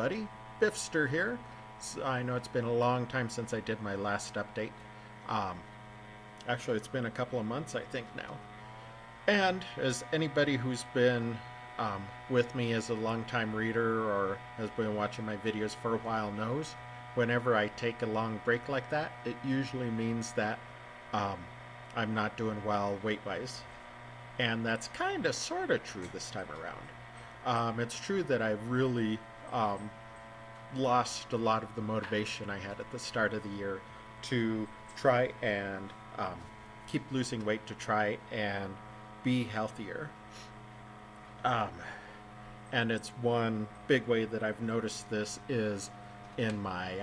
everybody. Biffster here. I know it's been a long time since I did my last update. Um, Actually, it's been a couple of months, I think, now. And as anybody who's been with me as a longtime reader or has been watching my videos for a while knows, whenever I take a long break like that, it usually means that um, I'm not doing well weight wise. And that's kind of sort of true this time around. It's true that I've really um, lost a lot of the motivation I had at the start of the year to try and keep losing weight to try and be healthier. Um, and it's one big way that I've noticed this is in my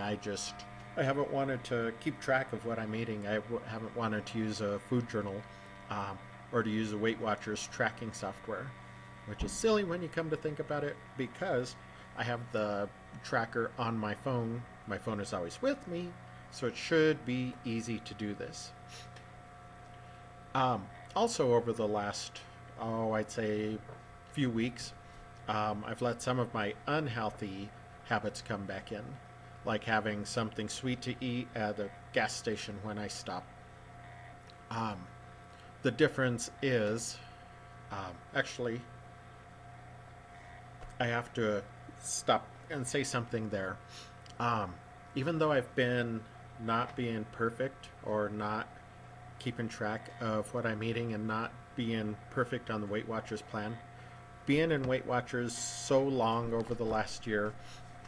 I haven't wanted to keep track of what I'm eating. Haven't wanted to use a food journal um, or to use a Weight Watchers tracking software, which is silly when you come to think about it because I have the tracker on my phone. My phone is always with me, so it should be easy to do this. Also, over the last, I'd say, few weeks, I've let some of my unhealthy habits come back in, like having something sweet to eat at the gas station when I stop. Um, the difference is, actually, I have to stop and say something there. Um, Even though I've been not being perfect or not keeping track of what I'm eating and not being perfect on the Weight Watchers plan, being in Weight Watchers so long over the last year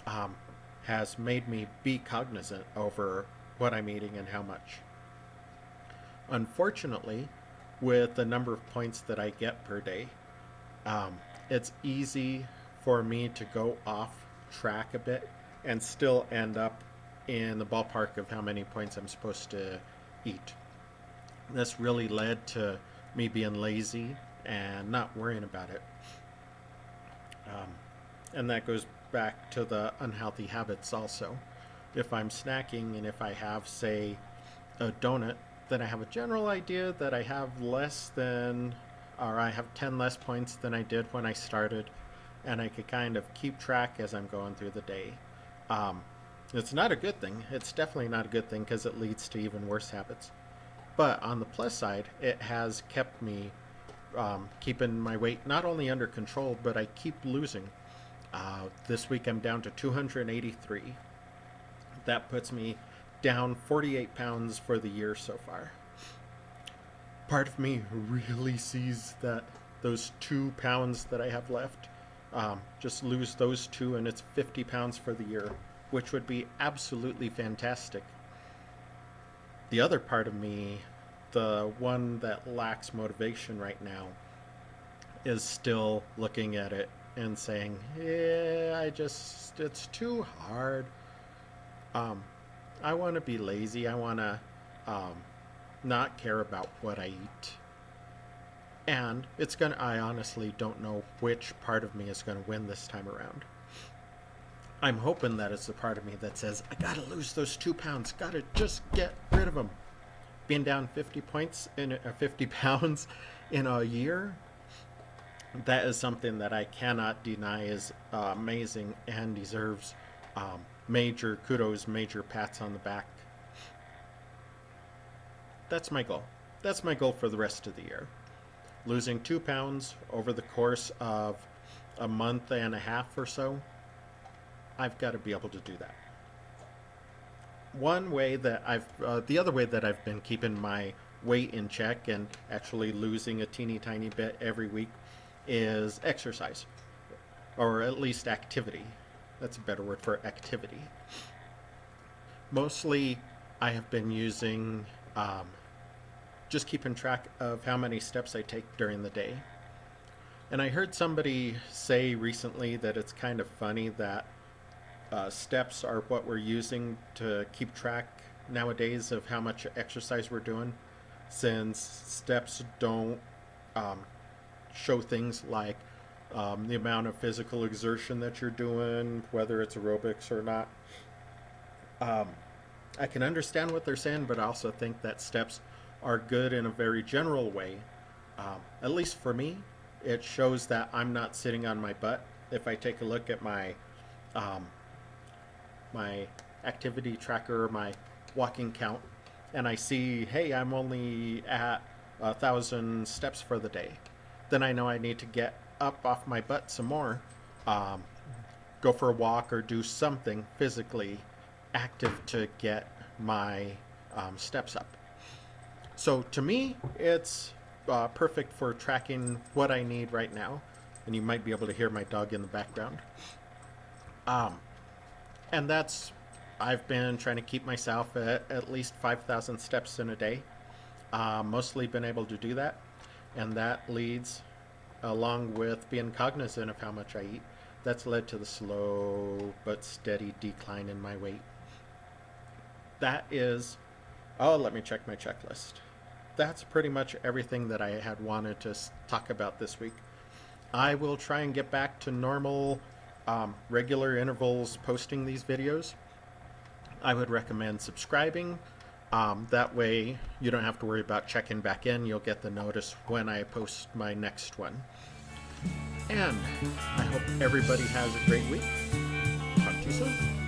um, has made me be cognizant over what I'm eating and how much. Unfortunately, with the number of points that I get per day, um, it's easy for me to go off track a bit and still end up in the ballpark of how many points I'm supposed to eat. This really led to me being lazy and not worrying about it. Um, and that goes back to the unhealthy habits also. If I'm snacking and if I have, say, a donut, then I have a general idea that I have less than, or I have 10 less points than I did when I started, and I could kind of keep track as I'm going through the day. Um, it's not a good thing. It's definitely not a good thing because it leads to even worse habits. But on the plus side, it has kept me keeping my weight not only under control, but I keep losing. This week I'm down to 283. That puts me down 48 pounds for the year so far. Part of me really sees that those 2 pounds that I have left, just lose those two and it's 50 pounds for the year, which would be absolutely fantastic. The other part of me, the one that lacks motivation right now, is still looking at it and saying, yeah, it's too hard. Um, I want to be lazy. I want to um, not care about what I eat. And I honestly don't know which part of me is going to win this time around. I'm hoping that it's the part of me that says, I gotta lose those 2 pounds, gotta just get rid of them. Being down 50 points in 50 pounds in a year, that is something that I cannot deny is amazing and deserves major kudos, major pats on the back. That's my goal. That's my goal for the rest of the year. Losing 2 pounds over the course of a month and a half or so, I've got to be able to do that. The other way that I've been keeping my weight in check and actually losing a teeny tiny bit every week is exercise, or at least activity. That's a better word for activity. Mostly, I have been using just keeping track of how many steps I take during the day. And I heard somebody say recently that it's kind of funny that steps are what we're using to keep track nowadays of how much exercise we're doing, since steps don't um, show things like the amount of physical exertion that you're doing, whether it's aerobics or not. Um, I can understand what they're saying, but I also think that steps are good in a very general way. At least for me, it shows that I'm not sitting on my butt. If I take a look at my um, my activity tracker, my walking count, and I see, hey, I'm only at 1,000 steps for the day, then I know I need to get up off my butt some more, um, go for a walk or do something physically active to get my steps up. So to me, it's perfect for tracking what I need right now. And you might be able to hear my dog in the background. Um, and that's, I've been trying to keep myself at least 5,000 steps in a day. Mostly been able to do that. And that leads, along with being cognizant of how much I eat, that's led to the slow but steady decline in my weight. That is, oh, let me check my checklist. That's pretty much everything that I had wanted to talk about this week. I will try and get back to normal, regular intervals posting these videos. I would recommend subscribing. That way you don't have to worry about checking back in. You'll get the notice when I post my next one. And I hope everybody has a great week. Talk to you soon.